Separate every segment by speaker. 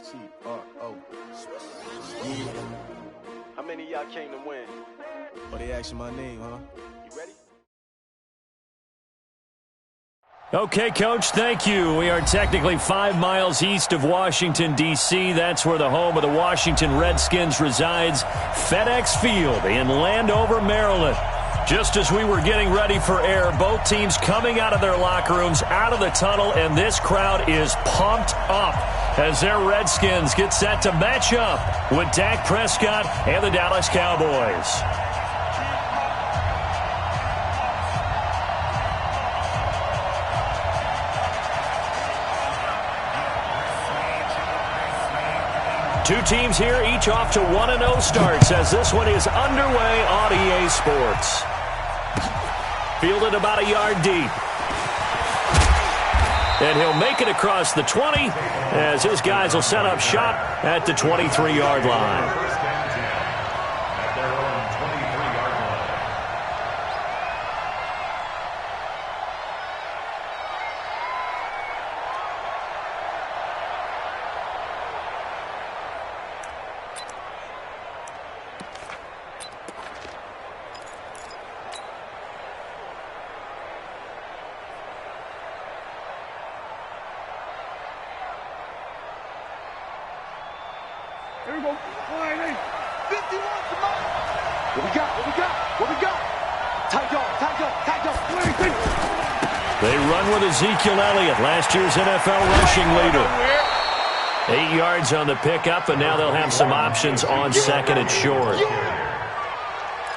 Speaker 1: S-T-R-O. Yeah.
Speaker 2: How many of y'all came to win?
Speaker 1: Oh, they asking my name, huh?
Speaker 2: You ready?
Speaker 3: Okay, Coach, thank you. We are technically 5 miles east of Washington, D.C. That's where the home of the Washington Redskins resides, FedEx Field in Landover, Maryland. Just as we were getting ready for air, both teams coming out of their locker rooms, out of the tunnel, and this crowd is pumped up as their Redskins get set to match up with Dak Prescott and the Dallas Cowboys. Two teams here, each off to 1-0 starts as this one is underway on EA Sports. Fielded about a yard deep. And he'll make it across the 20 as his guys will set up shop at the 23-yard line.
Speaker 4: Here we go. 51 to Mike.
Speaker 2: What we got? What we got? What we got? Tight go.
Speaker 3: They run with Ezekiel Elliott, last year's NFL rushing leader. 8 yards on the pickup, and now they'll have some options on second and short.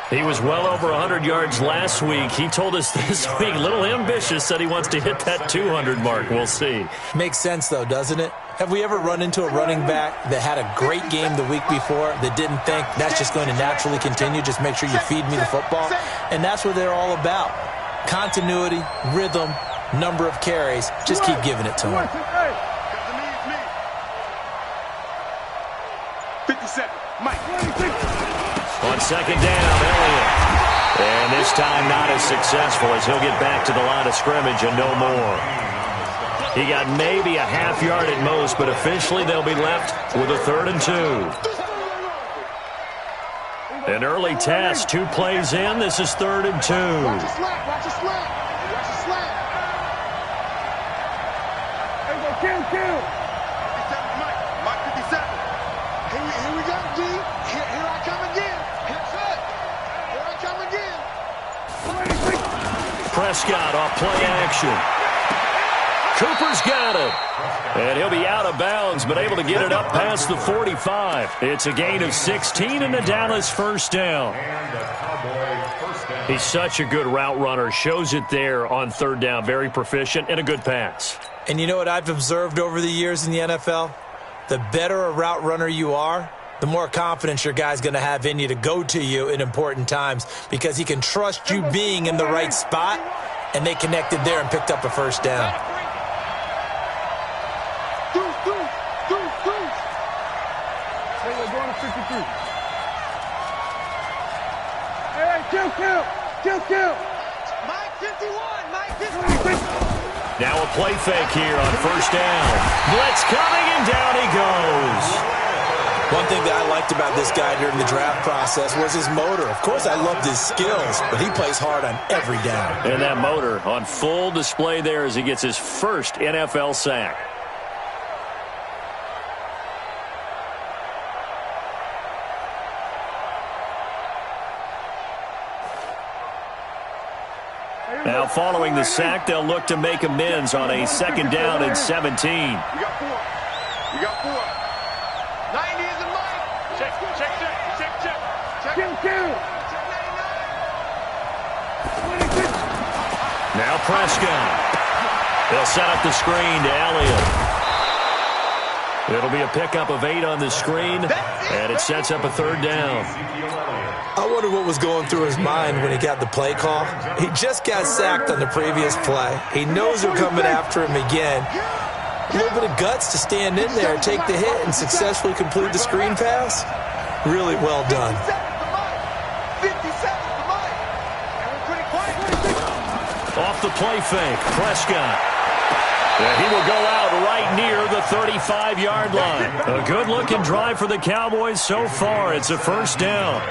Speaker 3: He was well over 100 yards last week. He told us this week, a little ambitious, said he wants to hit that 200 mark. We'll see.
Speaker 5: Makes sense, though, doesn't it? Have we ever run into a running back that had a great game the week before that didn't think that's just going to naturally continue? Just make sure you feed me the football. And that's what they're all about. Continuity, rhythm, number of carries. Just keep giving it to him.
Speaker 4: 57. Mike.
Speaker 3: On second down, Elliott. And this time not as successful as he'll get back to the line of scrimmage and no more. He got maybe a half yard at most, but officially they'll be left with a 3rd and 2. An early test, 2 plays in. This is 3rd and 2.
Speaker 4: Watch your slap. Watch your slap. Watch your slap. There we go. Kill. 57, Mike 57. Here we go, G. Here I come again. Here I come again.
Speaker 3: Prescott off play action. Cooper's got it. And he'll be out of bounds, but able to get it up past the 45. It's a gain of 16 and a Dallas first down. He's such a good route runner. Shows it there on 3rd down. Very proficient and a good pass.
Speaker 5: And you know what I've observed over the years in the NFL? The better a route runner you are, the more confidence your guy's going to have in you to go to you in important times because he can trust you being in the right spot, and they connected there and picked up a first down.
Speaker 4: Kill. Mike 51. Mike 51.
Speaker 3: Now a play fake here on 1st down. Blitz coming, and down he goes.
Speaker 5: One thing that I liked about this guy during the draft process was his motor. Of course, I loved his skills, but he plays hard on every down.
Speaker 3: And that motor on full display there as he gets his first NFL sack. Now following the sack, they'll look to make amends on a 2nd down and 17.
Speaker 4: You got 4. 90 is the Mike. Check. Kill.
Speaker 3: Now Prescott. They'll set up the screen to Elliott. It'll be a pickup of 8 on the screen, and it sets up a 3rd down.
Speaker 5: I wonder what was going through his mind when he got the play call. He just got sacked on the previous play. He knows they're coming after him again. A little bit of guts to stand in there, take the hit, and successfully complete the screen pass. Really well done.
Speaker 4: 57 to Mike.
Speaker 3: Off the play fake, Prescott. He will go out right near the 35-yard line. A good-looking drive for the Cowboys so far. It's a first down.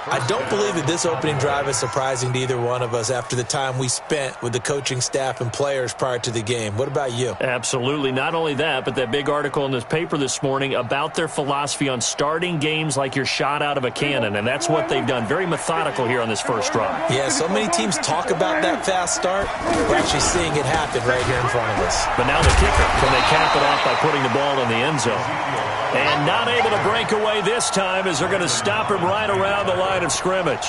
Speaker 5: I don't believe that this opening drive is surprising to either one of us after the time we spent with the coaching staff and players prior to the game. What about you?
Speaker 3: Absolutely. Not only that, but that big article in this paper this morning about their philosophy on starting games like you're shot out of a cannon, and that's what they've done. Very methodical here on this first drive.
Speaker 5: Yeah, so many teams talk about that fast start. We're actually seeing it happen right here in front of us.
Speaker 3: But now the kicker. Can they cap it off by putting the ball in the end zone? And not able to break away this time as they're going to stop him right around the line of scrimmage.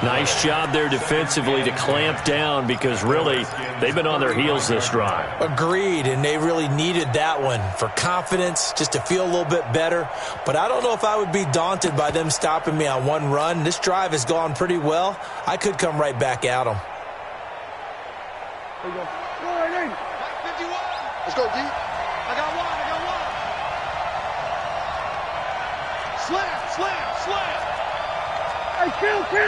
Speaker 3: Nice job there defensively to clamp down because really they've been on their heels this drive.
Speaker 5: Agreed, and they really needed that one for confidence, just to feel a little bit better. But I don't know if I would be daunted by them stopping me on one run. This drive has gone pretty well. I could come right back at them.
Speaker 4: Let's go, D. I got one. Slam. Hey, kill. 47.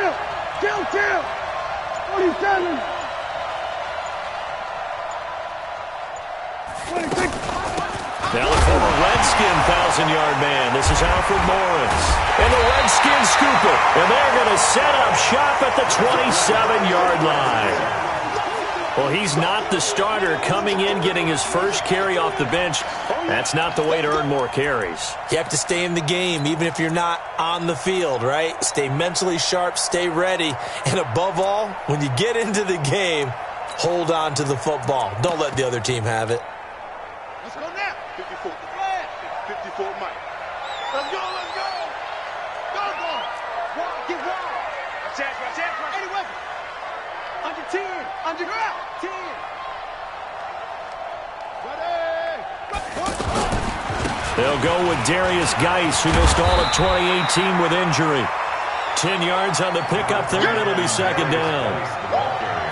Speaker 4: 26.
Speaker 3: Now the former Redskin 1,000-yard man. This is Alfred Morris. And the Redskins scoop it. And they're going to set up shop at the 27-yard line. Well, he's not the starter coming in, getting his first carry off the bench. That's not the way to earn more carries.
Speaker 5: You have to stay in the game, even if you're not on the field, right? Stay mentally sharp, stay ready. And above all, when you get into the game, hold on to the football. Don't let the other team have it.
Speaker 4: Let's go now. 54. 54, Mike. Let's go. Go. Get wild. Chance. Any weapon. Under 10. Under 10.
Speaker 3: They'll go with Darius Geis, who missed all of 2018 with injury. 10 yards on the pickup there, and it'll be second down.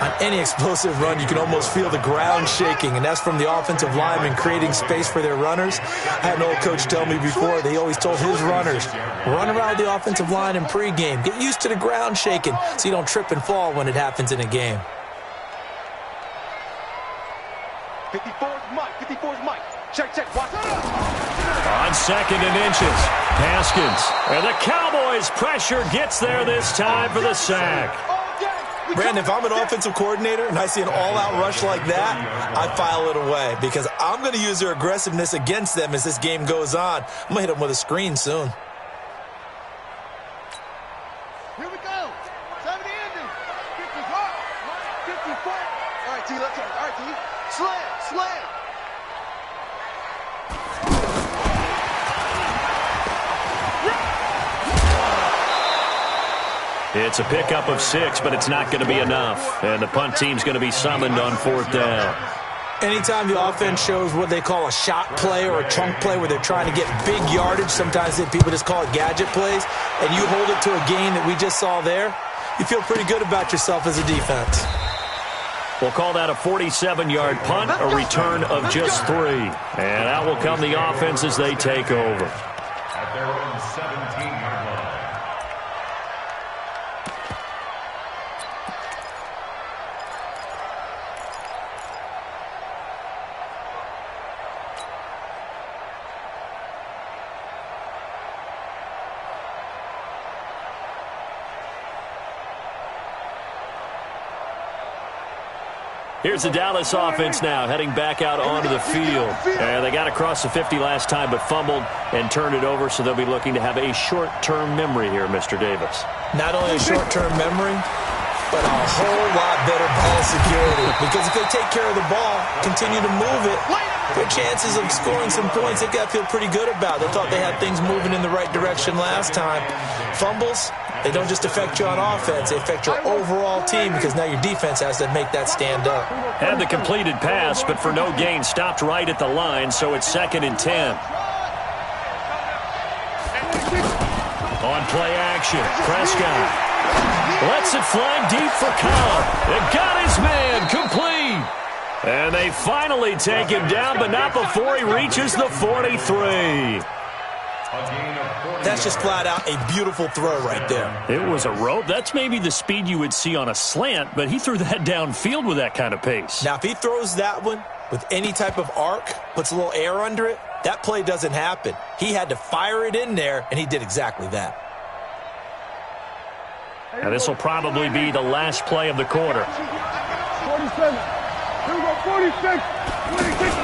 Speaker 5: On any explosive run, you can almost feel the ground shaking, and that's from the offensive linemen creating space for their runners. I had an old coach tell me before, they always told his runners, run around the offensive line in pregame. Get used to the ground shaking so you don't trip and fall when it happens in a game.
Speaker 2: 54's Mike. Check. Watch
Speaker 3: On second and inches, Haskins. And the Cowboys' pressure gets there this time for the sack.
Speaker 5: Brandon, if I'm an offensive coordinator and I see an all-out rush like that, I file it away because I'm going to use their aggressiveness against them as this game goes on. I'm going to hit them with a screen soon.
Speaker 4: Here we go. 70 ending. 54. 54. All right, T, let's go. All right, T. Slam.
Speaker 3: It's a pickup of 6, but it's not going to be enough. And the punt team's going to be summoned on fourth down.
Speaker 5: Anytime the offense shows what they call a shot play or a chunk play where they're trying to get big yardage, sometimes people just call it gadget plays, and you hold it to a gain that we just saw there, you feel pretty good about yourself as a defense.
Speaker 3: We'll call that a 47-yard punt, a return of just 3. And out will come the offense as they take over.
Speaker 6: At their own 17-yard line.
Speaker 3: Here's the Dallas offense now, heading back out onto the field. And they got across the 50 last time, but fumbled and turned it over, so they'll be looking to have a short-term memory here, Mr. Davis.
Speaker 5: Not only a short-term memory, but a whole lot better ball security. Because if they take care of the ball, continue to move it, their chances of scoring some points, they got to feel pretty good about. They thought they had things moving in the right direction last time. Fumbles, they don't just affect you on offense, they affect your overall team because now your defense has to make that stand up.
Speaker 3: Had the completed pass, but for no gain, stopped right at the line, so it's 2nd and 10. On play action, Prescott lets it fly deep for Cobb. It got his man complete. And they finally take him down, but not before he reaches the 43.
Speaker 5: That's just flat out a beautiful throw right there.
Speaker 3: It was a rope. That's maybe the speed you would see on a slant, but he threw that downfield with that kind of pace.
Speaker 5: Now, if he throws that one with any type of arc, puts a little air under it, that play doesn't happen. He had to fire it in there, and he did exactly that.
Speaker 3: Now, this will probably be the last play of the quarter.
Speaker 4: 47. Here we go, 46. 26.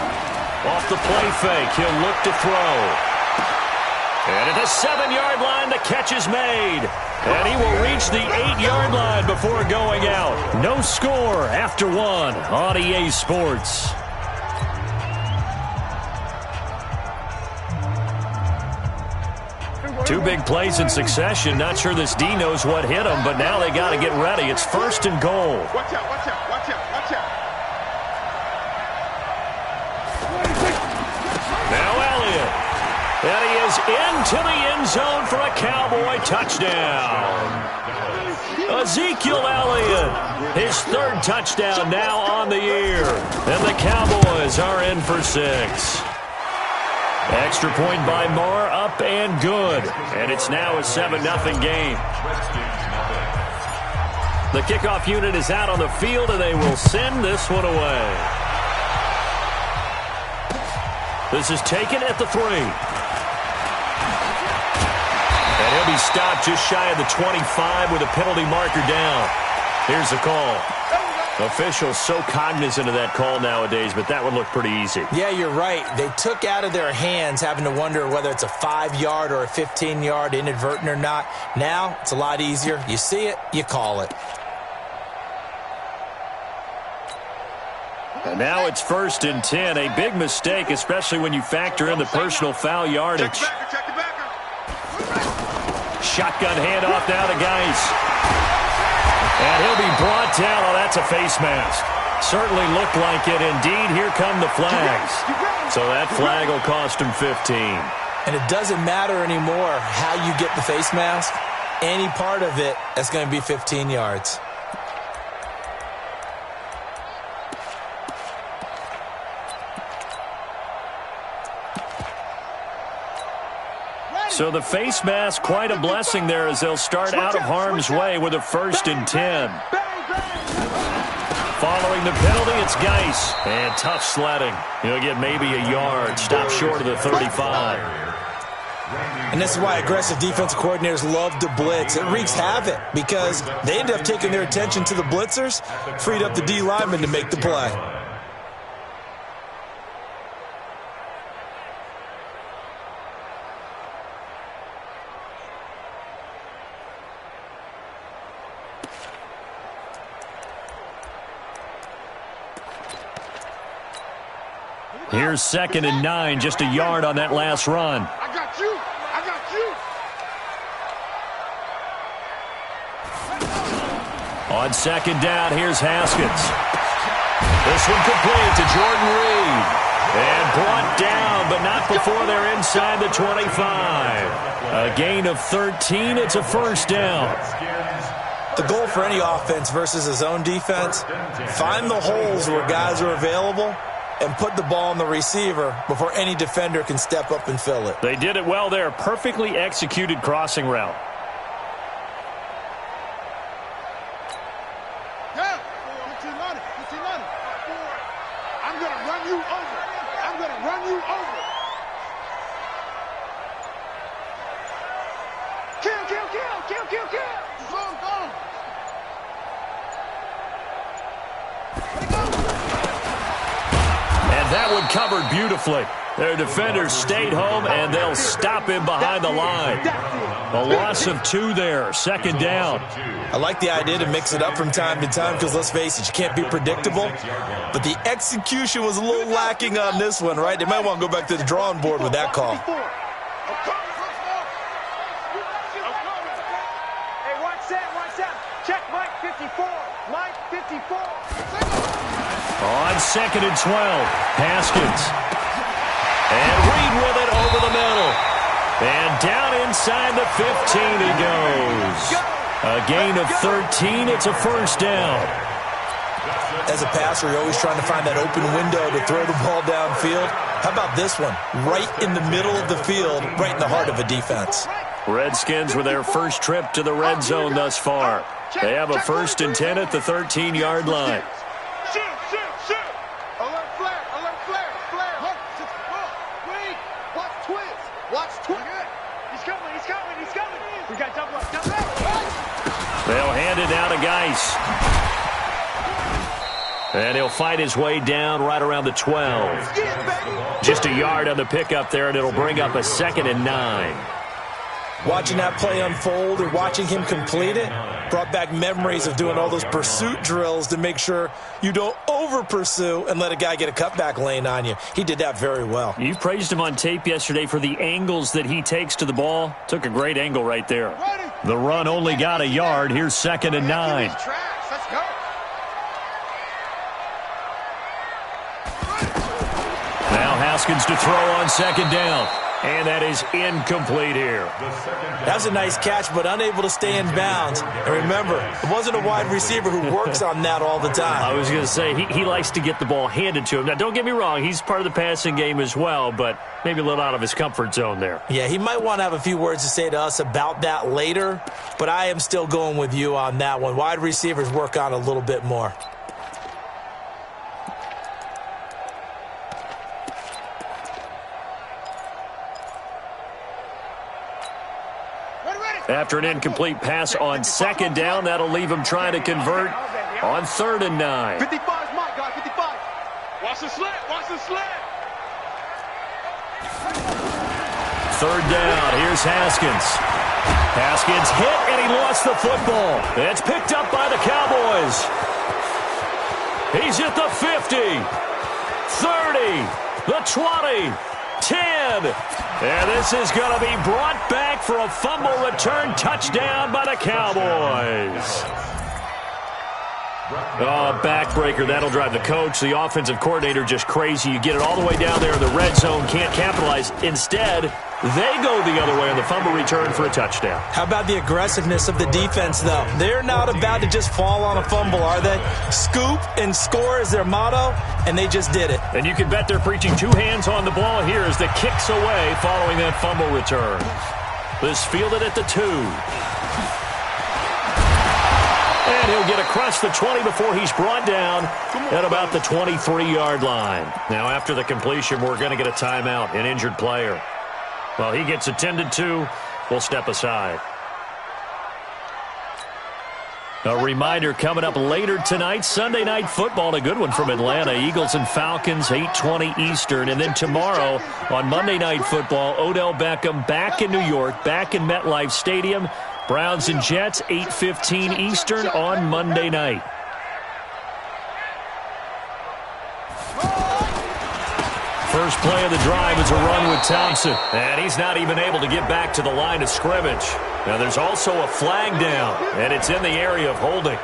Speaker 3: Off the play fake, he'll look to throw. And at the 7-yard line, the catch is made. And he will reach the 8-yard line before going out. No score after one on EA Sports. Two big plays in succession. Not sure this D knows what hit him, but now they got to get ready. It's 1st and goal.
Speaker 4: Watch out, watch out, watch out, watch out.
Speaker 3: Now Elliott. And he is into the end zone for a Cowboy touchdown. Ezekiel Elliott, his 3rd touchdown now on the year. And the Cowboys are in for 6. Extra point by Moore, up and good. And it's now a 7-0 game. The kickoff unit is out on the field, and they will send this one away. This is taken at the 3. And he'll be stopped just shy of the 25 with a penalty marker down. Here's the call. Officials so cognizant of that call nowadays, but that would look pretty easy.
Speaker 5: Yeah, you're right. They took out of their hands having to wonder whether it's a 5-yard or a 15-yard inadvertent or not. Now, it's a lot easier. You see it, you call it.
Speaker 3: And now it's 1st and 10. A big mistake, especially when you factor in the personal foul yardage.
Speaker 4: Check the backer.
Speaker 3: Shotgun handoff now to Geis. And he'll be brought down. Oh, that's a face mask. Certainly looked like it. Indeed, here come the flags. So that flag will cost him 15.
Speaker 5: And it doesn't matter anymore how you get the face mask. Any part of it, that's going to be 15 yards.
Speaker 3: So the face mask, quite a blessing there as they'll start out of harm's way with a 1st and 10. Following the penalty, it's Geis. And tough sledding. He'll get maybe a yard. Stop short of the 35.
Speaker 5: And this is why aggressive defensive coordinators love to blitz. It wreaks havoc because they end up taking their attention to the blitzers, freed up the D lineman to make the play.
Speaker 3: Here's 2nd and 9, just a yard on that last run.
Speaker 4: I got you. I got you.
Speaker 3: On 2nd down, here's Haskins. This one complete to Jordan Reed. And brought down, but not before they're inside the 25. A gain of 13, it's a 1st down.
Speaker 5: The goal for any offense versus a zone defense, find the holes where guys are available and put the ball on the receiver before any defender can step up and fill it.
Speaker 3: They did it well there. Perfectly executed crossing route.
Speaker 4: Yeah. 1500. I'm going to run you over. I'm going to run you over. Kill. Go.
Speaker 3: That one covered beautifully. Their defenders stayed home, and they'll stop him behind the line. A loss of 2 there, 2nd down.
Speaker 5: I like the idea to mix it up from time to time because, let's face it, you can't be predictable. But the execution was a little lacking on this one, right? They might want to go back to the drawing board with that call.
Speaker 2: Hey, watch that. Check Mike 54. Mike 54.
Speaker 3: On 2nd and 12, Haskins. And Reed with it over the middle. And down inside the 15 he goes. A gain of 13, it's a 1st down.
Speaker 5: As a passer, you're always trying to find that open window to throw the ball downfield. How about this one? Right in the middle of the field, right in the heart of a defense.
Speaker 3: Redskins with their first trip to the red zone thus far. They have a 1st and 10 at the 13-yard line.
Speaker 4: Shoot, shoot, shoot. Alert flare, flare. Wait, watch twist. Watch twist. He's coming. We got double up.
Speaker 3: They'll hand it down to Geis. And he'll fight his way down right around the 12. Just a yard on the pickup there, and it'll bring up a 2nd and 9.
Speaker 5: Watching that play unfold or watching him complete it brought back memories of doing all those pursuit drills to make sure you don't over-pursue and let a guy get a cutback lane on you. He did that very well.
Speaker 3: You praised him on tape yesterday for the angles that he takes to the ball. Took a great angle right there. The run only got a yard. Here's 2nd and 9.
Speaker 4: Let's go.
Speaker 3: Now Haskins to throw on 2nd down. And that is incomplete here.
Speaker 5: That was a nice catch, but unable to stay in bounds. And remember, it wasn't a wide receiver who works on that all the time.
Speaker 3: I was going to say, he likes to get the ball handed to him. Now, don't get me wrong. He's part of the passing game as well, but maybe a little out of his comfort zone there.
Speaker 5: Yeah, he might want to have a few words to say to us about that later, but I am still going with you on that one. Wide receivers work on a little bit more.
Speaker 3: After an incomplete pass on 2nd down, that'll leave him trying to convert on 3rd and 9.
Speaker 4: 55 is my guy, 55. Watch the slant.
Speaker 3: 3rd down, here's Haskins. Haskins hit, and he lost the football. It's picked up by the Cowboys. He's at the 50, 30, the 20, 10. And this is going to be brought back for a fumble return touchdown by the Cowboys. Oh, backbreaker. That'll drive the coach, the offensive coordinator, just crazy. You get it all the way down there in the red zone, can't capitalize. Instead, they go the other way on the fumble return for a touchdown.
Speaker 5: How about the aggressiveness of the defense, though? They're not about to just fall on a fumble, are they? Scoop and score is their motto, and they just did it.
Speaker 3: And you can bet they're preaching 2 hands on the ball here as the kicks away following that fumble return. This fielded at the 2. And he'll get across the 20 before he's brought down at about the 23-yard line. Now, after the completion, we're going to get a timeout, an injured player. Well, he gets attended to. We'll step aside. A reminder coming up later tonight, Sunday Night Football, a good one from Atlanta. Eagles and Falcons, 8:20 Eastern. And then tomorrow on Monday Night Football, Odell Beckham back in New York, back in MetLife Stadium. Browns and Jets, 8:15 Eastern on Monday night. First play of the drive is a run with Thompson. And he's not even able to get back to the line of scrimmage. Now there's also a flag down, and it's in the area of holding.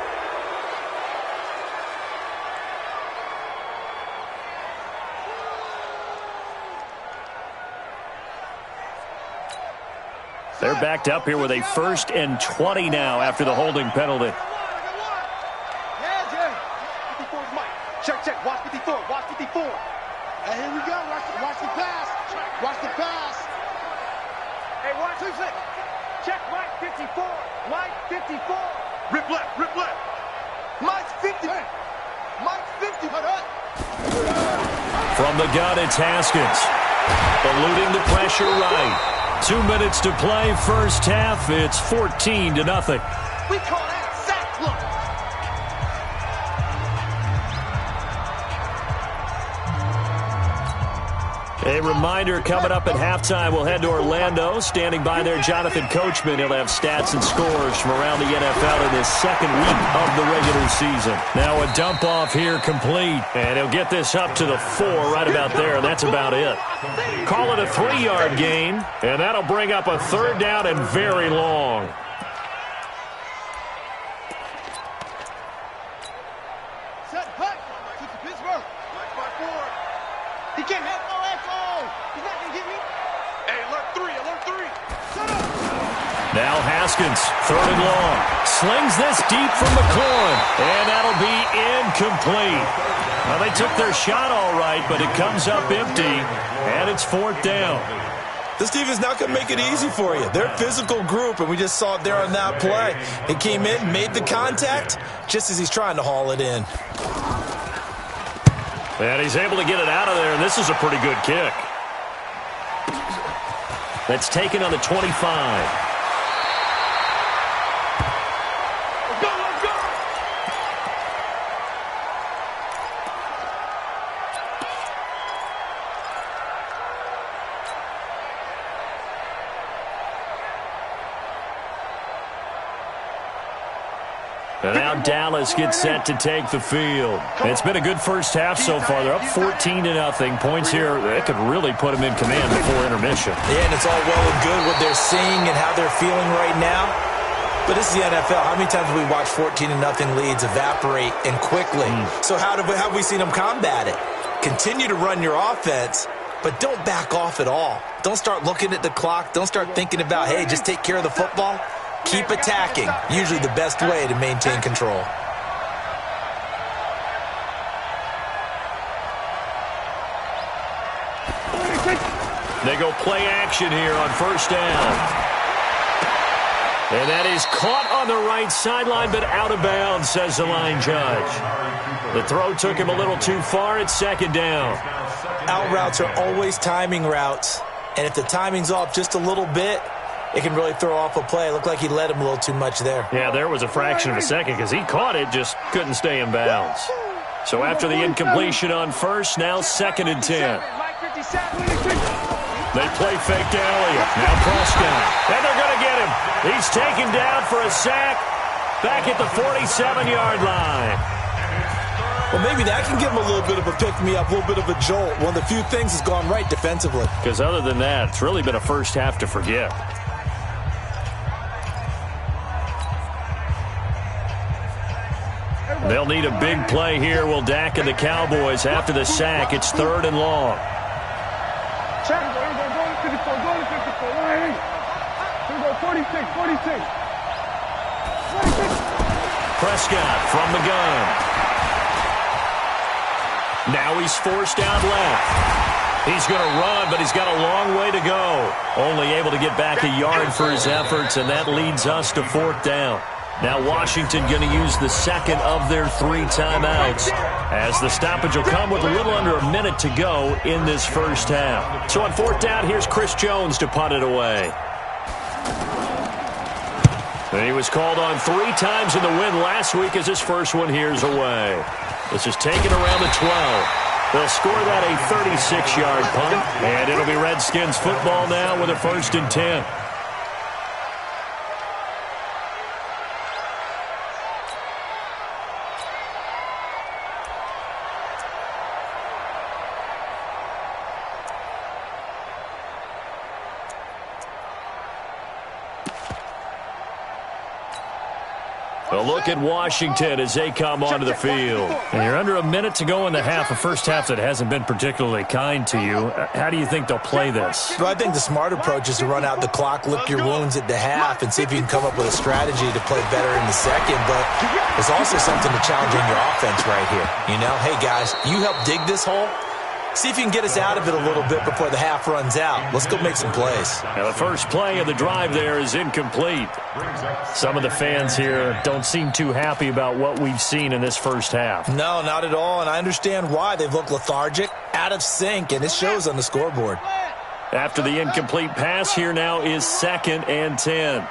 Speaker 3: They're backed up here with a 1st and 20 now after the holding penalty.
Speaker 4: Yeah, Jay. 54 is Mike. Check. Watch 54. Watch 54. And here we go. Watch the pass. Watch the pass. Hey, 1, 2, 6. Check Mike 54. Mike 54. Rip left. Mike's 50. Mike's 50.
Speaker 3: From the gun, it's Haskins. Eluding the pressure right. 2 minutes to play, first half. It's 14-0.
Speaker 4: We call that sack look.
Speaker 3: A reminder coming up at halftime. We'll head to Orlando. Standing by there, Jonathan Coachman. He'll have stats and scores from around the NFL in this 2nd week of the regular season. Now a dump off here complete. And he'll get this up to the 4 right about there. And that's about it. Call it a 3-yard gain. And that'll bring up a 3rd down and very long.
Speaker 4: Set, hut. Keep the Pittsburgh. Mike 5-4. He can't have no FO. He's not going to get me. Hey, alert 3. Shut up.
Speaker 3: Now Haskins, 3rd and long. Slings this deep from McLaurin. And that'll be incomplete. Well, they took their shot all right, but it comes up empty. And it's 4th down.
Speaker 5: This defense not going to make it easy for you. They're a physical group, and we just saw it there on that play. He came in, made the contact, just as he's trying to haul it in.
Speaker 3: And he's able to get it out of there, and this is a pretty good kick. That's taken on the 25. And now Dallas gets set to take the field. It's been a good first half so far. They're up 14-0. Points here, that could really put them in command before intermission.
Speaker 5: Yeah, and it's all well and good what they're seeing and how they're feeling right now. But this is the NFL. How many times have we watched 14-0 leads evaporate and quickly? So how have we seen them combat it? Continue to run your offense, but don't back off at all. Don't start looking at the clock. Don't start thinking about, hey, just take care of the football. Keep attacking. Usually the best way to maintain control.
Speaker 3: They go play action here on first down. And that is caught on the right sideline, but out of bounds, says the line judge. The throw took him a little too far. It's second down.
Speaker 5: Out routes are always timing routes. And if the timing's off just a little bit, it can really throw off a play. It looked like he led him a little too much there.
Speaker 3: Yeah, there was a fraction of a second because he caught it, just couldn't stay in bounds. So after the incompletion on first, now 2nd and 10. They play fake to Elliott. Now Prescott. And they're going to get him. He's taken down for a sack back at the 47-yard line.
Speaker 5: Well, maybe that can give him a little bit of a pick-me-up, a little bit of a jolt. One of the few things has gone right defensively.
Speaker 3: Because other than that, it's really been a first half to forget. They'll need a big play here, will Dak and the Cowboys. After the sack, it's 3rd and long.
Speaker 4: Check. Go to 54. Go to 54. Here we go. 46.
Speaker 3: Prescott from the gun. Now he's forced out left. He's going to run, but he's got a long way to go. Only able to get back a yard for his efforts, and that leads us to 4th down. Now Washington going to use the second of their 3 timeouts, as the stoppage will come with a little under a minute to go in this first half. So on 4th down, here's Chris Jones to punt it away. And he was called on 3 times in the win last week as his first one here's away. This is taken around the 12. They'll score that a 36-yard punt, and it'll be Redskins football now with a 1st and 10. A look at Washington as they come onto the field. And you're under a minute to go in the half, a first half that hasn't been particularly kind to you. How do you think they'll play this?
Speaker 5: Well, I think the smart approach is to run out the clock, lick your wounds at the half, and see if you can come up with a strategy to play better in the second. But there's also something to challenge in your offense right here. You know, hey, guys, you help dig this hole. See if you can get us out of it a little bit before the half runs out. Let's go make some plays.
Speaker 3: Now, the first play of the drive there is incomplete. Some of the fans here don't seem too happy about what we've seen in this first half.
Speaker 5: No, not at all, and I understand why. They've looked lethargic, out of sync, and it shows on the scoreboard.
Speaker 3: After the incomplete pass, here now is 2nd and 10.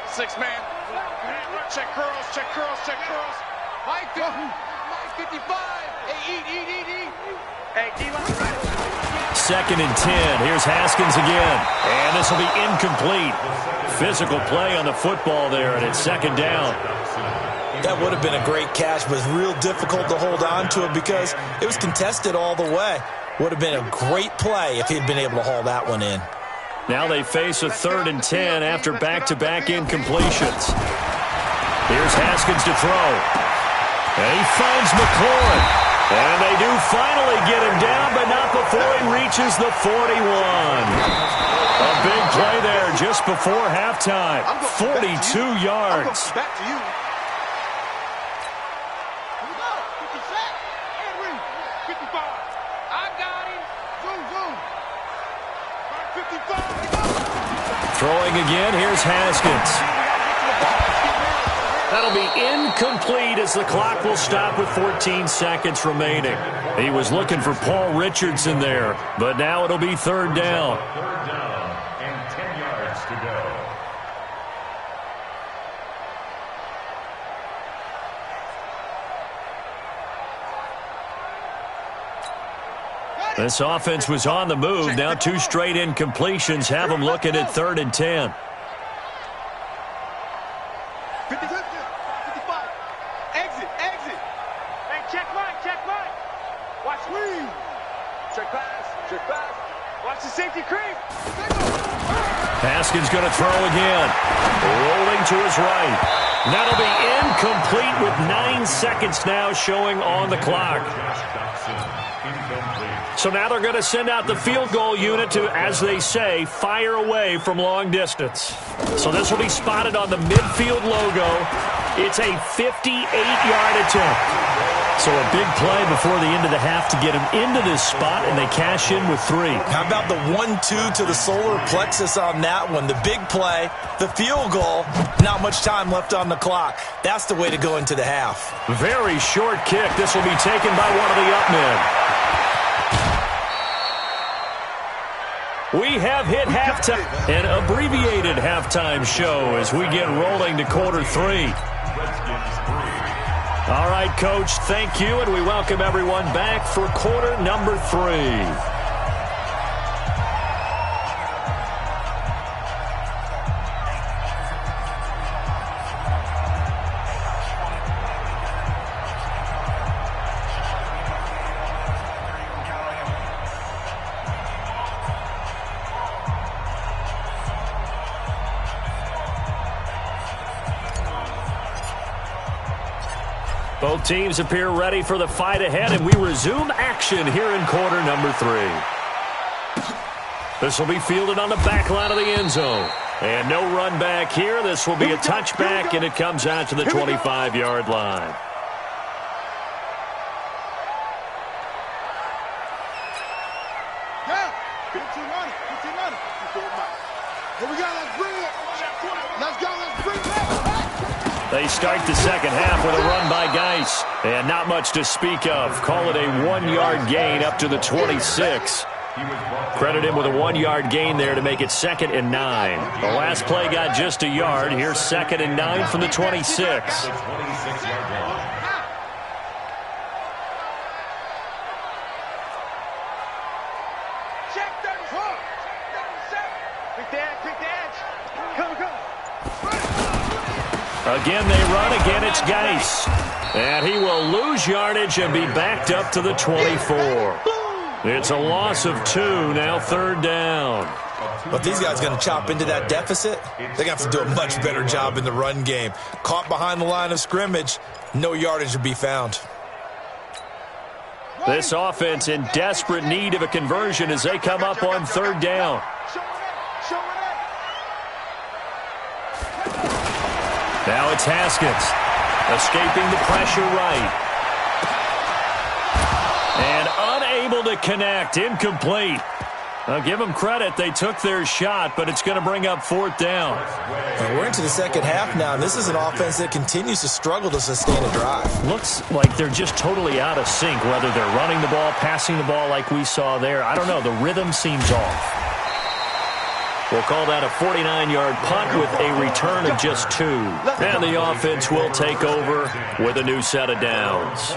Speaker 4: 6 man. Check curls, check curls, check curls. Mike 55. Hey, eat. Hey, D-line.
Speaker 3: 2nd and 10. Here's Haskins again. And this will be incomplete. Physical play on the football there, and it's 2nd down.
Speaker 5: That would have been a great catch, but it's real difficult to hold on to it because it was contested all the way. Would have been a great play if he'd been able to haul that one in.
Speaker 3: Now they face a 3rd and 10 after back-to-back incompletions. Here's Haskins to throw. And he finds McLaurin. And they do finally get him down, but not before he reaches the 41. A big play there just before halftime. 42 yards.
Speaker 4: Back to you. Here we go. 50 sack. 55. I got him.
Speaker 3: Throwing again, here's Haskins. That'll be incomplete as the clock will stop with 14 seconds remaining. He was looking for Paul Richardson there, but now it'll be third down.
Speaker 6: Third down and 10 yards to go.
Speaker 3: This offense was on the move. Now 2 straight incompletions have them looking at 3rd and 10.
Speaker 4: 55. Exit. Hey, check right. Watch me. Check pass. Watch the safety creep.
Speaker 3: Haskins going to throw again. Rolling to his right. That'll be incomplete with 9 seconds now showing on the clock. So now they're going to send out the field goal unit to, as they say, fire away from long distance. So this will be spotted on the midfield logo. It's a 58-yard attempt. So a big play before the end of the half to get him into this spot, and they cash in with 3.
Speaker 5: How about the 1-2 to the solar plexus on that one? The big play, the field goal, not much time left on the clock. That's the way to go into the half.
Speaker 3: Very short kick. This will be taken by one of the up men. We have hit halftime, an abbreviated halftime show as we get rolling to quarter 3. All right, Coach, thank you, and we welcome everyone back for quarter number 3. Both teams appear ready for the fight ahead, and we resume action here in quarter number 3. This will be fielded on the back line of the end zone. And no run back here. This will be a touchback, and it comes out to the 25-yard line.
Speaker 4: Here we go, let's bring it. Let's bring it.
Speaker 3: They start the second half with a run by Geis. And not much to speak of. Call it a 1-yard gain up to the 26. Credit him with a 1-yard gain there to make it 2nd and 9. The last play got just a yard. Here's 2nd and 9 from the 26. Again, they run. Again, it's Geis. And he will lose yardage and be backed up to the 24. It's a loss of 2, now 3rd down.
Speaker 5: But these guys going to chop into that deficit. They're going to have to do a much better job in the run game. Caught behind the line of scrimmage, no yardage to be found.
Speaker 3: This offense in desperate need of a conversion as they come up on 3rd down. Now it's Haskins, escaping the pressure right. And unable to connect, incomplete. I'll give them credit, they took their shot, but it's going to bring up 4th down.
Speaker 5: And we're into the second half now, and this is an offense that continues to struggle to sustain a drive.
Speaker 3: Looks like they're just totally out of sync, whether they're running the ball, passing the ball like we saw there. I don't know, the rhythm seems off. We'll call that a 49-yard punt with a return of just 2. And the offense will take over with a new set of downs.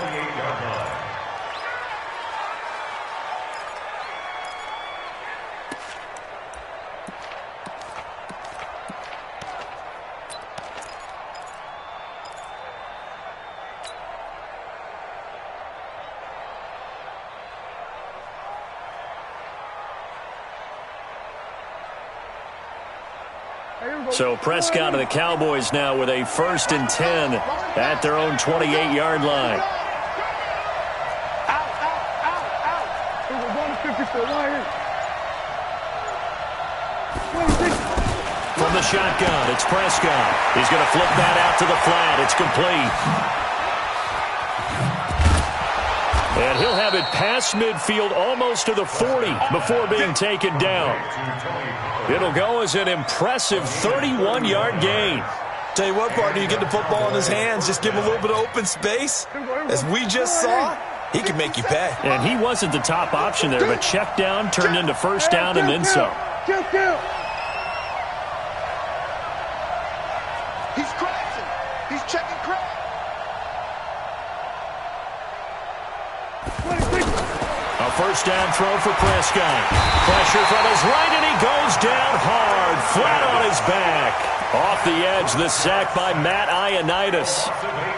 Speaker 3: So Prescott and the Cowboys now with a 1st and 10 at their own 28-yard line. From the shotgun, it's Prescott. He's going to flip that out to the flat. It's complete. And he'll have it past midfield almost to the 40 before being taken down. It'll go as an impressive 31-yard gain.
Speaker 5: Tell you what, partner, you get the football in his hands, just give him a little bit of open space. As we just saw, he can make you pay.
Speaker 3: And he wasn't the top option there, but check down turned into first down and then some.
Speaker 4: He's crashing. He's checking crash.
Speaker 3: A first down throw for Prescott. Pressure from his right, and he goes down hard, flat on his back. Off the edge, the sack by Matt Ioannidis.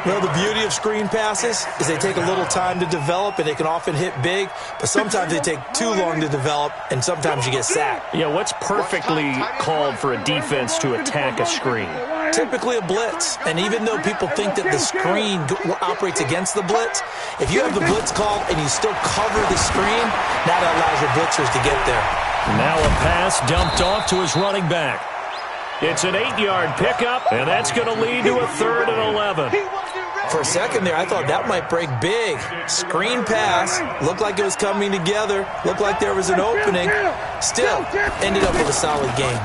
Speaker 5: Well, the beauty of screen passes is they take a little time to develop, and they can often hit big, but sometimes they take too long to develop, and sometimes you get sacked.
Speaker 3: Yeah, what's perfectly called for a defense to attack a screen?
Speaker 5: Typically a blitz, and even though people think that the screen operates against the blitz, if you have the blitz called and you still cover the screen, that allows your blitzers to get there.
Speaker 3: Now a pass dumped off to his running back. It's an 8-yard pickup, and that's going to lead to a 3rd and 11.
Speaker 5: For a second there, I thought that might break big. Screen pass, looked like it was coming together, looked like there was an opening. Still, ended up with a solid game.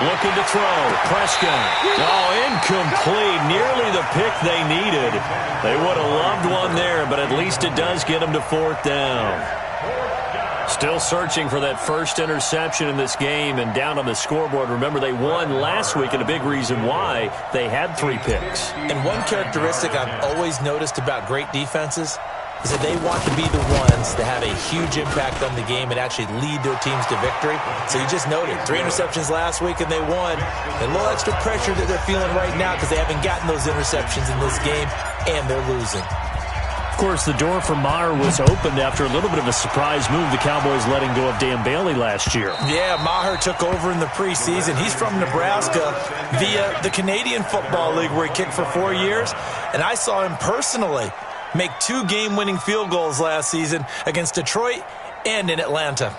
Speaker 3: Looking to throw, Prescott. Oh, incomplete, nearly the pick they needed. They would have loved one there, but at least it does get them to 4th down. Still searching for that first interception in this game and down on the scoreboard. Remember, they won last week, and a big reason why they had 3 picks.
Speaker 5: And one characteristic I've always noticed about great defenses is that they want to be the ones that have a huge impact on the game and actually lead their teams to victory. So you just noted 3 interceptions last week and they won. A little extra pressure that they're feeling right now because they haven't gotten those interceptions in this game, and they're losing.
Speaker 3: Of course, the door for Maher was opened after a little bit of a surprise move. The Cowboys letting go of Dan Bailey last year.
Speaker 5: Yeah, Maher took over in the preseason. He's from Nebraska via the Canadian Football League where he kicked for 4 years. And I saw him personally make 2 game-winning field goals last season against Detroit and in Atlanta.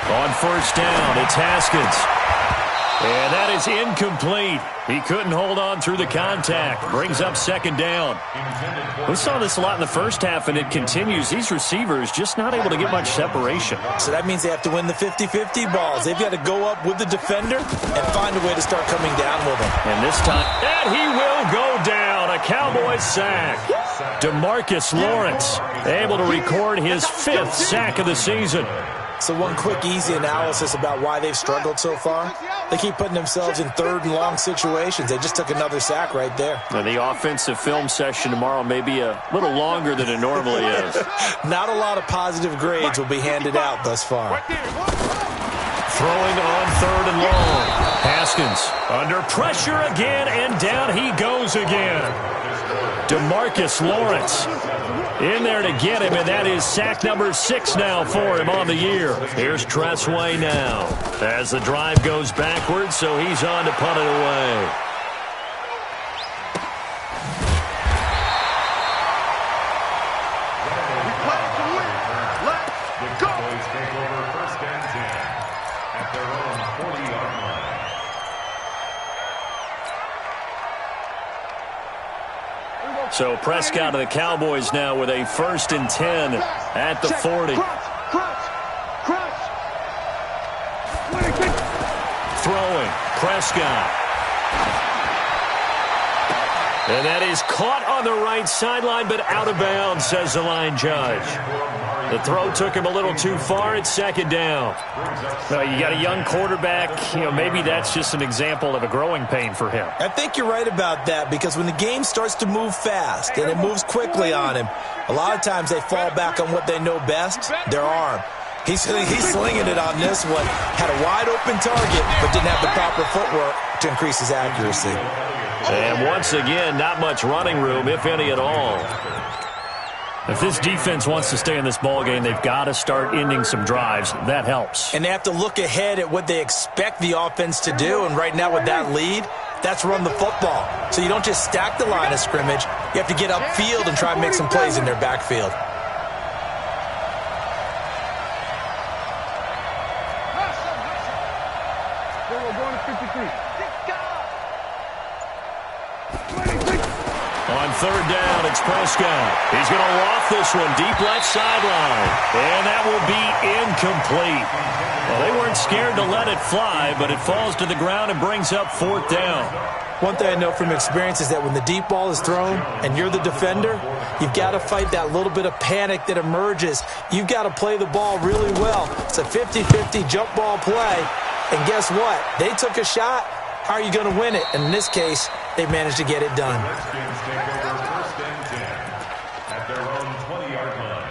Speaker 3: On first down, it's Haskins. And that is incomplete. He couldn't hold on through the contact. Brings up 2nd down. We saw this a lot in the first half, and it continues. These receivers just not able to get much separation.
Speaker 5: So that means they have to win the 50-50 balls. They've got to go up with the defender and find a way to start coming down with him.
Speaker 3: And this time, and he will go down. A Cowboys sack. DeMarcus Lawrence able to record his 5th sack of the season.
Speaker 5: So one quick, easy analysis about why they've struggled so far. They keep putting themselves in 3rd and long situations. They just took another sack right there.
Speaker 3: And the offensive film session tomorrow may be a little longer than it normally is.
Speaker 5: Not a lot of positive grades will be handed out thus far.
Speaker 3: Throwing on 3rd and long. Haskins under pressure again, and down he goes again. DeMarcus Lawrence in there to get him, and that is sack number 6 now for him on the year. Here's Tressway now as the drive goes backwards, so he's on to punt it away. So Prescott of the Cowboys now with a 1st and 10 at the 40. Throwing, Prescott. And that is caught on the right sideline, but out of bounds, says the line judge. The throw took him a little too far. It's 2nd down. Well, you got a young quarterback. Maybe that's just an example of a growing pain for him.
Speaker 5: I think you're right about that, because when the game starts to move fast and it moves quickly on him, a lot of times they fall back on what they know best, their arm. He's slinging it on this one. Had a wide open target, but didn't have the proper footwork to increase his accuracy.
Speaker 3: And once again, not much running room, if any at all. If this defense wants to stay in this ball game, they've got to start ending some drives. That helps.
Speaker 5: And they have to look ahead at what they expect the offense to do. And right now with that lead, that's run the football. So you don't just stack the line of scrimmage. You have to get upfield and try and make some plays in their backfield.
Speaker 3: On third down, it's Prescott. He's going to loft this one deep left sideline. And that will be incomplete. Well, they weren't scared to let it fly, but it falls to the ground and brings up fourth down.
Speaker 5: One thing I know from experience is that when the deep ball is thrown and you're the defender, you've got to fight that little bit of panic that emerges. You've got to play the ball really well. It's a 50-50 jump ball play. And guess what? They took a shot. How are you going to win it? And in this case, they managed to get it done.
Speaker 6: Redskins take over first and 10 at their own 20-yard line.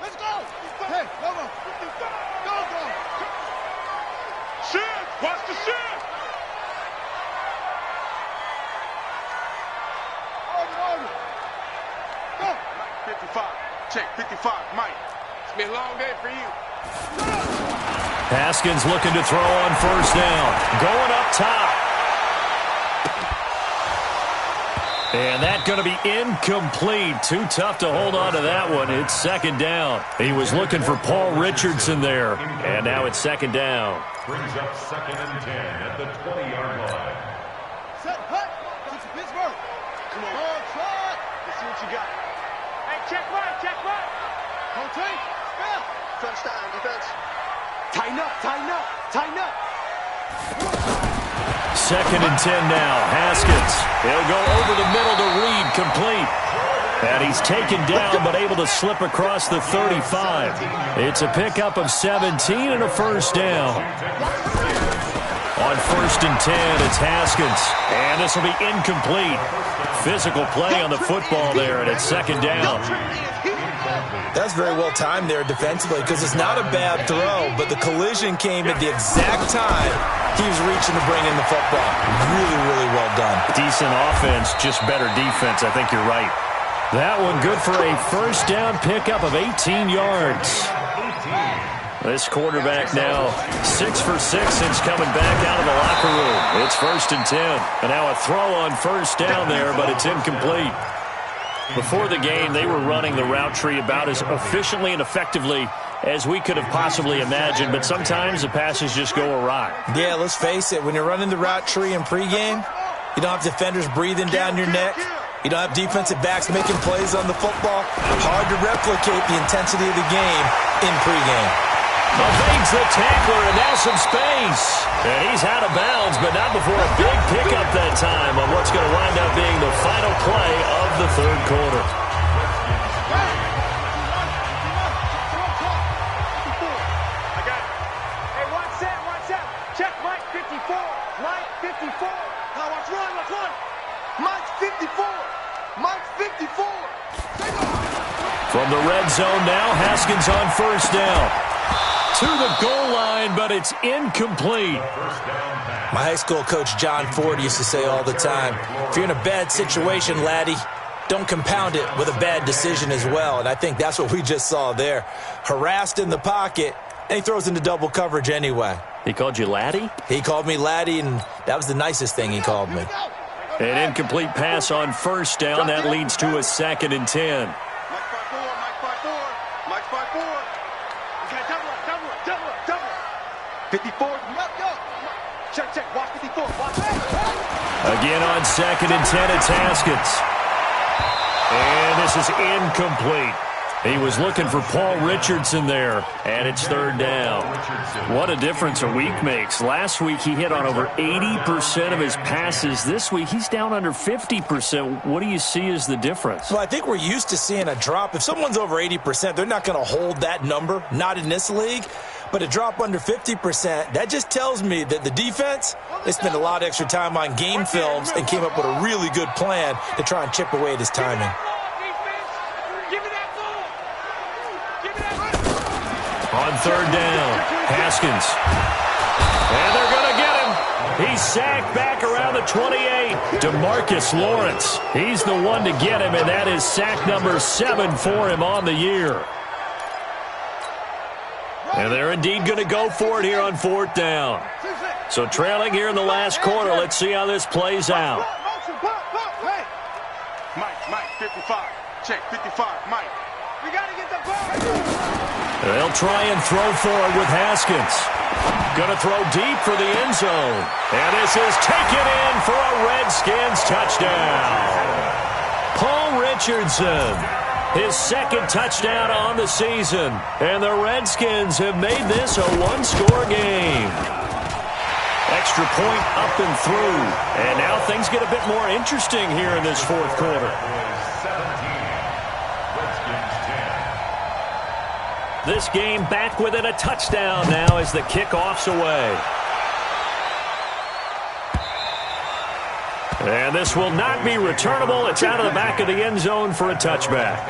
Speaker 4: Let's go! Hey, come on. Go. Shift! Watch the shift! Over. Go! 55. Check, 55. Mike. It's been a long day for you.
Speaker 3: Haskins looking to throw on first down. Going up top. And that's going to be incomplete. Too tough to hold on to that one. It's second down. He was looking for Paul Richardson there. And now it's second down.
Speaker 6: Brings up second and 10 at the 20-yard line.
Speaker 4: Set, hut. It's Pittsburgh. Come on, try. Let's see what you got. Hey, check right. Home team. Spell. Touchdown, defense. Tighten up.
Speaker 3: Second and 10 now. Haskins. He'll go over the middle to Reed, complete. And he's taken down but able to slip across the 35. It's a pickup of 17 and a first down. On first and 10, it's Haskins. And this will be incomplete. Physical play on the football there, and it's second down.
Speaker 5: That's very well timed there defensively because it's not a bad throw, but the collision came at the exact time he was reaching to bring in the football. Really, really well done.
Speaker 3: Decent offense, just better defense. I think you're right. That one good for a first down pickup of 18 yards. This quarterback now 6 for 6 since coming back out of the locker room. It's first and 10. And now a throw on first down there, but it's incomplete. Before the game, they were running the route tree about as efficiently and effectively as we could have possibly imagined, but sometimes the passes just go awry.
Speaker 5: Yeah, let's face it. When you're running the route tree in pregame, you don't have defenders breathing down your neck. You don't have defensive backs making plays on the football. Hard to replicate the intensity of the game in pregame.
Speaker 3: Evades the tackler, and now some space. And he's out of bounds, but not before a big pickup that time on what's going to wind up being the final play of the third quarter.
Speaker 4: I got it. Hey, watch that. Check Mike 54. Mike 54. Now watch run. Mike 54. Mike 54.
Speaker 3: From the red zone now, Haskins on first down. To the goal line, but it's incomplete.
Speaker 5: My high school coach, John Ford, used to say all the time, if you're in a bad situation, laddie, don't compound it with a bad decision as well. And I think that's what we just saw there. Harassed in the pocket, and he throws into double coverage anyway.
Speaker 3: He called you laddie?
Speaker 5: He called me laddie, and that was the nicest thing he called me.
Speaker 3: An incomplete pass on first down. That leads to a second and 10.
Speaker 4: Mike 5-4. Okay, double up. 54. Go. Check. Watch 54. Watch.
Speaker 3: Again on second and 10, it's Haskins. And this is incomplete. He was looking for Paul Richardson there, and it's third down. What a difference a week makes. Last week he hit on over 80% of his passes. This week he's down under 50%. What do you see as the difference?
Speaker 5: Well, I think we're used to seeing a drop. If someone's over 80%, they're not going to hold that number, not in this league. But a drop under 50%, that just tells me that the defense, they spent a lot of extra time on game films and came up with a really good plan to try and chip away at his timing.
Speaker 4: Give me that ball.
Speaker 3: On third down, Haskins. And they're going to get him. He's sacked back around the 28. DeMarcus Lawrence. He's the one to get him, and that is sack number 7 for him on the year. And they're indeed going to go for it here on fourth down. So trailing here in the last quarter. Let's see how this plays out.
Speaker 4: Mike, 55. Check, 55. Mike. We got to get the ball.
Speaker 3: They'll try and throw for it with Haskins. Going to throw deep for the end zone. And this is taken in for a Redskins touchdown. Paul Richardson, his second touchdown on the season. And the Redskins have made this a one-score game. Extra point up and through. And now things get a bit more interesting here in this fourth quarter. This game back within a touchdown now as the kickoff's away. And this will not be returnable. It's out of the back of the end zone for a touchback.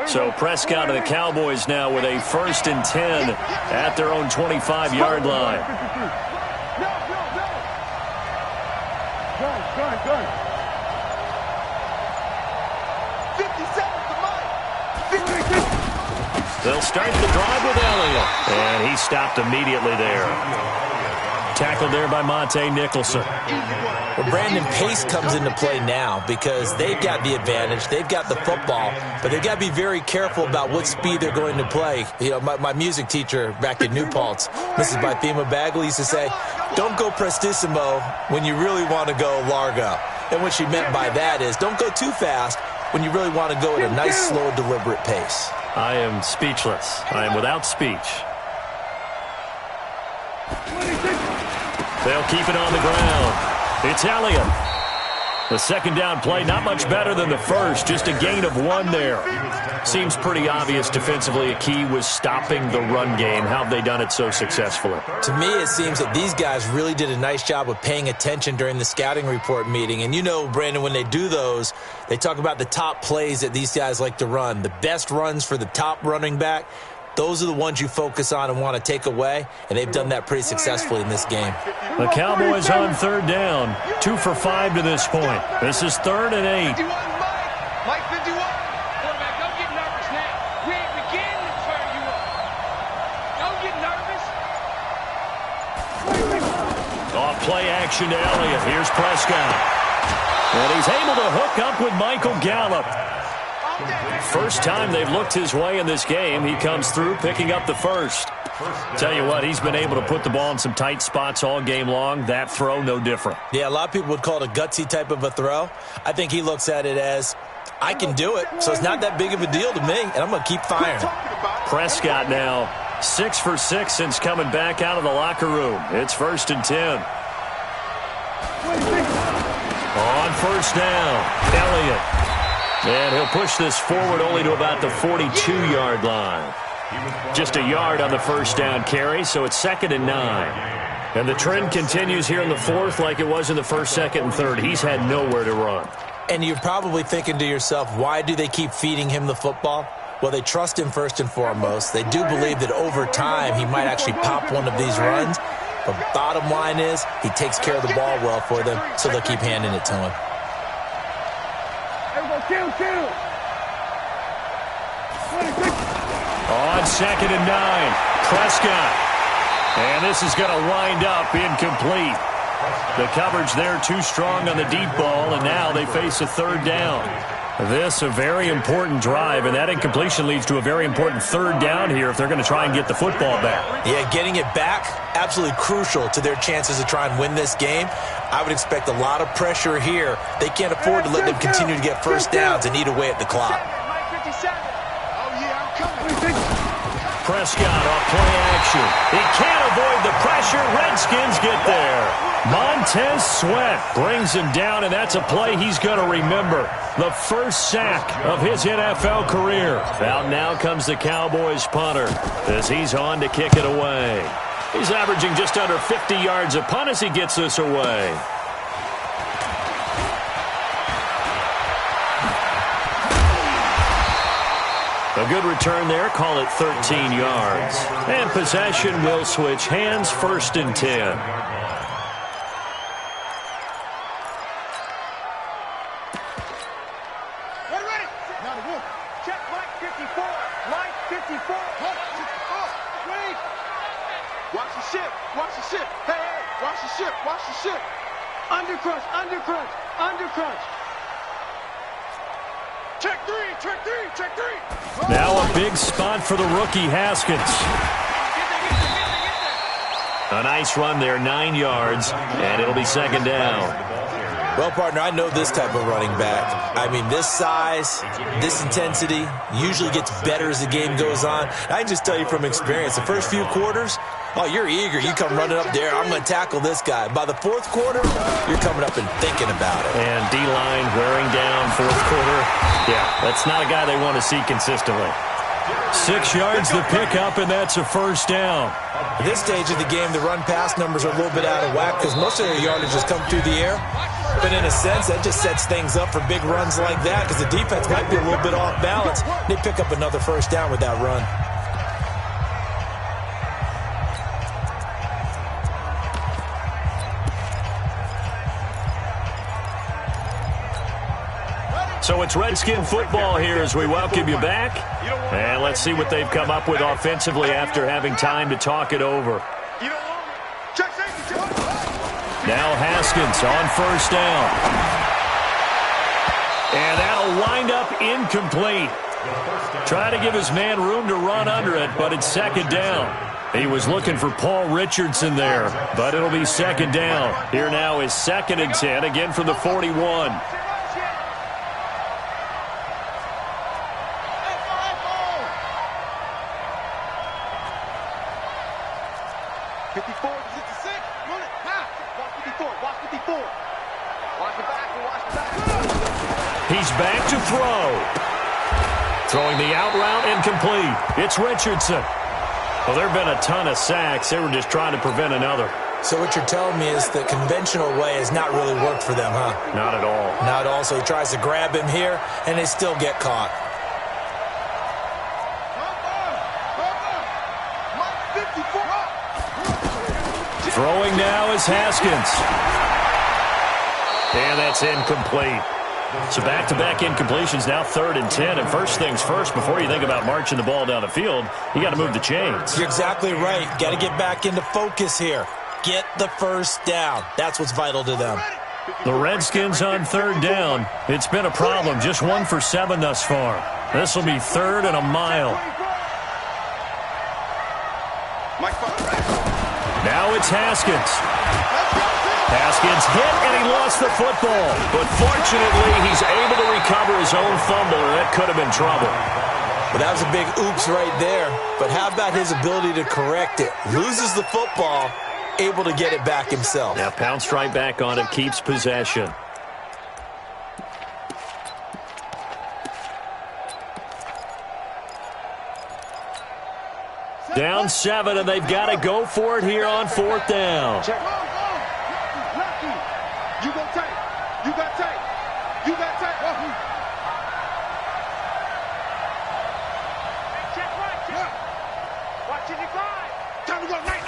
Speaker 3: So Prescott and the Cowboys now with a 1st and 10 at their own 25-yard line.
Speaker 4: Gun. 57 to Mike.
Speaker 3: They'll start the drive with Elliott. And he stopped immediately there. Tackled there by Monte Nicholson.
Speaker 5: Well, Brandon, pace comes into play now because they've got the advantage. They've got the football, but they've got to be very careful about what speed they're going to play. You know, my music teacher back at New Paltz, Mrs. Bythema Bagley, used to say, don't go prestissimo when you really want to go largo. And what she meant by that is don't go too fast when you really want to go at a nice, slow, deliberate pace.
Speaker 3: I am speechless. I am without speech. They'll keep it on the ground. It's Elliott. The second down play, not much better than the first, just a gain of 1 there. Seems pretty obvious defensively a key was stopping the run game. How have they done it so successfully?
Speaker 5: To me, it seems that these guys really did a nice job of paying attention during the scouting report meeting. And you know, Brandon, when they do those, they talk about the top plays that these guys like to run. The best runs for the top running back. Those are the ones you focus on and want to take away, and they've done that pretty successfully in this game.
Speaker 3: The Cowboys on third down, 2 for 5 to this point. This is 3rd and 8.
Speaker 4: Mike 51. Quarterback, don't get nervous now. We ain't beginning to turn you up. Don't get nervous.
Speaker 3: Off play action to Elliott. Here's Prescott. And he's able to hook up with Michael Gallup. First time they've looked his way in this game. He comes through picking up the first. Tell you what, he's been able to put the ball in some tight spots all game long. That throw, no different.
Speaker 5: Yeah, a lot of people would call it a gutsy type of a throw. I think he looks at it as, I can do it, so it's not that big of a deal to me, and I'm going to keep firing.
Speaker 3: Prescott now 6 for 6 since coming back out of the locker room. It's 1st and 10. On first down, Elliott. And he'll push this forward only to about the 42-yard line. Just a yard on the first down carry, so it's 2nd and 9. And the trend continues here in the fourth like it was in the first, second, and third. He's had nowhere to run.
Speaker 5: And you're probably thinking to yourself, why do they keep feeding him the football? Well, they trust him first and foremost. They do believe that over time he might actually pop one of these runs. But bottom line is he takes care of the ball well for them, so they'll keep handing it to him.
Speaker 3: On 2nd and 9, Prescott. And this is going to wind up incomplete. The coverage there too strong on the deep ball, and now they face a 3rd down. This a very important drive, and that incompletion leads to a very important 3rd down here if they're going to try and get the football back.
Speaker 5: Yeah, getting it back, absolutely crucial to their chances to try and win this game. I would expect a lot of pressure here. They can't afford to let them continue to get first downs and eat away at the clock.
Speaker 3: Prescott off play action. He can't avoid the pressure. Redskins get there. Montez Sweat brings him down, and that's a play he's going to remember. The first sack of his NFL career. Out now comes the Cowboys punter as he's on to kick it away. He's averaging just under 50 yards a punt as he gets this away. A good return there. Call it 13 yards. And possession will switch hands, 1st and 10.
Speaker 4: Ready, ready. Now the wolf. Check Mike 54. Mike 54. Wait. Watch the ship. Watch the ship. Hey, hey. Watch the ship. Watch the ship. Under crunch. Under crunch. Under crunch. Check 3. Check 3. Check 3.
Speaker 3: Now a big spot for the rookie Haskins. A nice run there, 9 yards, and it'll be 2nd down.
Speaker 5: Well, partner, I know this type of running back. I mean, this size, this intensity usually gets better as the game goes on. I can just tell you from experience, the first few quarters, oh, you're eager. You come running up there, I'm going to tackle this guy. By the 4th quarter, you're coming up and thinking about it.
Speaker 3: And D-line wearing down 4th quarter. Yeah, that's not a guy they want to see consistently. 6 yards the pickup, and that's a 1st down.
Speaker 5: At this stage of the game, the run-pass numbers are a little bit out of whack because most of their yardage has come through the air. But in a sense, that just sets things up for big runs like that because the defense might be a little bit off balance. They pick up another 1st down with that run.
Speaker 3: So it's Redskin football here as we welcome you back. And let's see what they've come up with offensively after having time to talk it over. Now Haskins on 1st down. And that'll wind up incomplete. Try to give his man room to run under it, but it's 2nd down. He was looking for Paul Richardson there, but it'll be 2nd down. Here now is 2nd and 10, again from the 41. He's back to throw. Throwing the out route incomplete. It's Richardson. Well, there have been a ton of sacks. They were just trying to prevent another.
Speaker 5: So what you're telling me is the conventional way has not really worked for them, huh?
Speaker 3: Not at all.
Speaker 5: Not at all. So he tries to grab him here, and they still get caught.
Speaker 3: Throwing now is Haskins. And that's incomplete. So back-to-back incompletions, now 3rd and 10. And first things first, before you think about marching the ball down the field, you got to move the chains.
Speaker 5: You're exactly right. Got to get back into focus here. Get the 1st down. That's what's vital to them.
Speaker 3: The Redskins on 3rd down. It's been a problem. Just 1 for 7 thus far. This will be 3rd and a mile. Now it's Haskins. Haskins hit, and he lost the football. But fortunately, he's able to recover his own fumble, or that could have been trouble.
Speaker 5: Well, that was a big oops right there. But how about his ability to correct it? Loses the football, able to get it back himself.
Speaker 3: Now pounced right back on it, keeps possession. Down 7, and they've got to go for it here on 4th down.
Speaker 4: You go tight. You got tight. You got tight. Check right. Check. Watch it drive. Time to go right.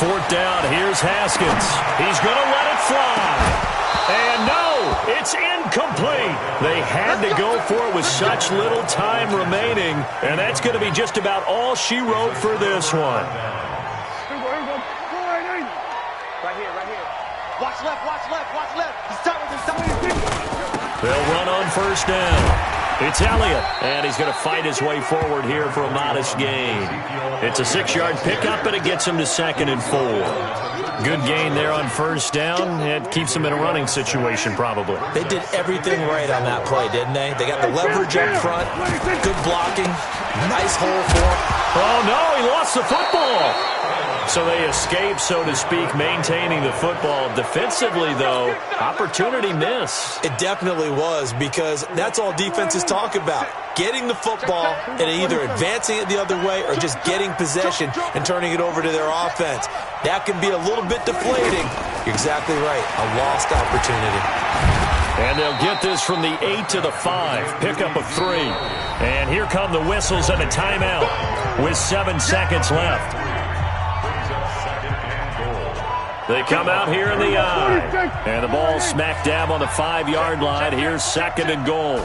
Speaker 3: 4th down. Here's Haskins. He's going to let it fly. And no, it's incomplete. They had to go for it with such little time remaining, and that's going to be just about all she wrote for this one.
Speaker 4: Watch left, watch left, watch left. He's tight with his.
Speaker 3: They'll run on 1st down. It's Elliott, and he's going to fight his way forward here for a modest gain. It's a 6-yard pickup, and it gets him to 2nd and 4. Good gain there on first down. It keeps him in a running situation, probably.
Speaker 5: They did everything right on that play, didn't they? They got the leverage up front, good blocking, nice hole for him.
Speaker 3: Oh, no, he lost the football. So they escape, so to speak, maintaining the football. Defensively, though, opportunity missed.
Speaker 5: It definitely was, because that's all defenses talk about. Getting the football and either advancing it the other way or just getting possession and turning it over to their offense. That can be a little bit deflating. You're exactly right. A lost opportunity.
Speaker 3: And they'll get this from the 8 to the 5. Pickup of 3. And here come the whistles and a timeout with 7 seconds left. They come out here in the eye. And the ball smack dab on the 5-yard line. Here's 2nd and goal.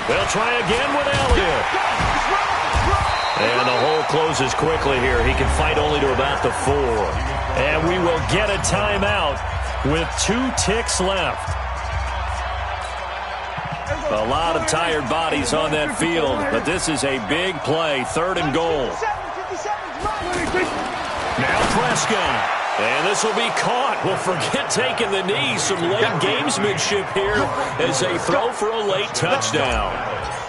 Speaker 3: They'll try again with Elliott. And the hole closes quickly here. He can fight only to about the 4. And we will get a timeout with 2 ticks left. A lot of tired bodies on that field, but this is a big play. 3rd and goal. Now Prescott. And this will be caught. Well, forget taking the knee. Some late gamesmanship here as they throw for a late touchdown.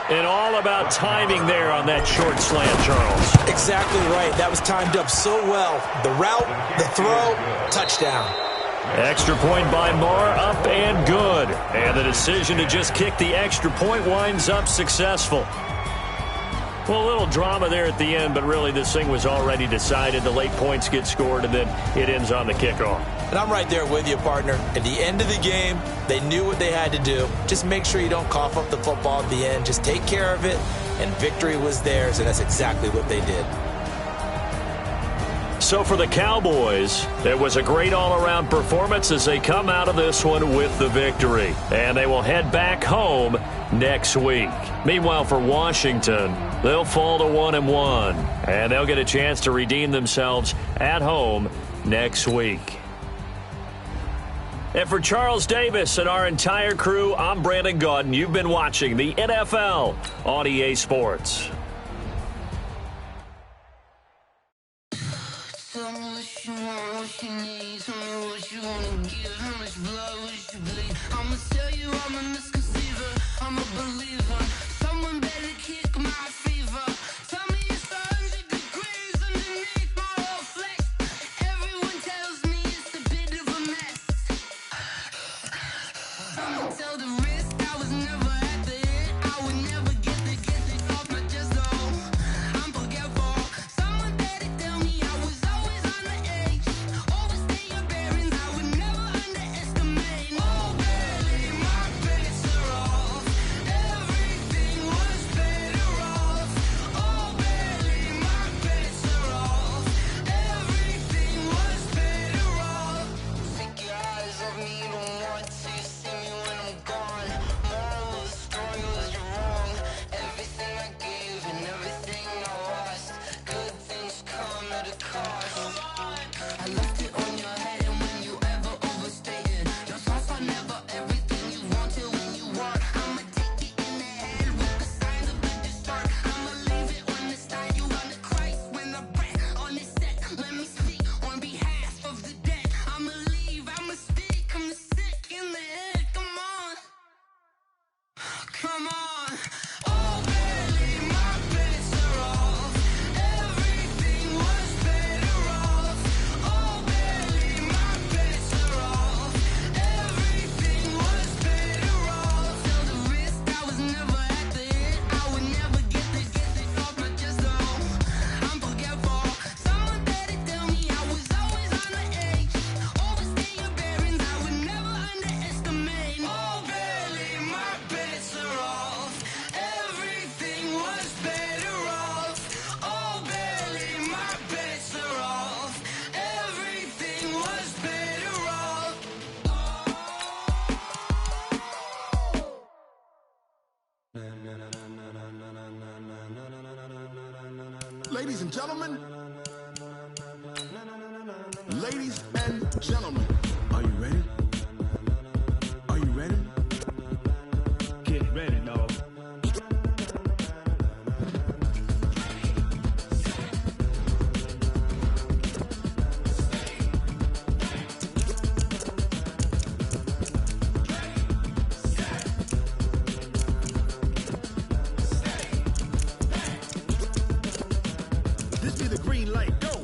Speaker 3: And all about timing there on that short slant, Charles.
Speaker 5: Exactly right. That was timed up so well. The route, the throw, touchdown.
Speaker 3: Extra point by Moore, up and good. And the decision to just kick the extra point winds up successful. Well, a little drama there at the end, but really this thing was already decided. The late points get scored, and then it ends on the kickoff.
Speaker 5: And I'm right there with you, partner. At the end of the game, they knew what they had to do. Just make sure you don't cough up the football at the end. Just take care of it, and victory was theirs, and that's exactly what they did.
Speaker 3: So for the Cowboys, it was a great all-around performance as they come out of this one with the victory. And they will head back home next week. Meanwhile, for Washington, they'll fall to 1-1. And they'll get a chance to redeem themselves at home next week. And for Charles Davis and our entire crew, I'm Brandon Gaudin. You've been watching the NFL on EA Sports.
Speaker 7: Tell me what you want, what you need. Tell me what you wanna give. How much blood would you bleed? I'ma tell you I'm a misconceiver. I'm a believer. Someone better kick my fever. Tell me it's 100 degrees underneath my whole flesh. Everyone tells me it's a bit of a mess. I'ma tell the risk I was never at the end. I would never get the off my chest though. I'm forgetful. Someone better tell me I was always on the edge. Overstay your bearings, I would never underestimate. Oh baby, my bets are off. Everything was better off. Oh baby, my bets are off. Everything was better off. Take your eyes off me, don't want to see me when I'm gone. Moral of the story was you're wrong. Everything I gave and everything I lost. Good things come at a cost. I left it on your head, and when you ever overstay it, your thoughts are never everything you wanted when you want. I'ma take it in the head with the signs of the start. I'ma leave it on the side. You on the Christ when the breath on the set. Let me speak on behalf of the dead. I'ma leave, I'ma speak. I'm sick in the head. Come on, come on. Oh baby, my bets are off. Everything was better off. Oh baby, my bets are off. Everything was better off. Tell the risk I was never at the end. I would never get the off my chest though. I'm forgetful. Someone better tell me I was always on the edge. Overstay your bearings, I would never underestimate. Oh baby, my bets are off. Everything was better off. Oh baby, my bets are off. Everything was better off.
Speaker 8: Ladies and gentlemen, ladies and gentlemen, are you ready? Are you ready? Get ready, dog. gives me the green light. Go.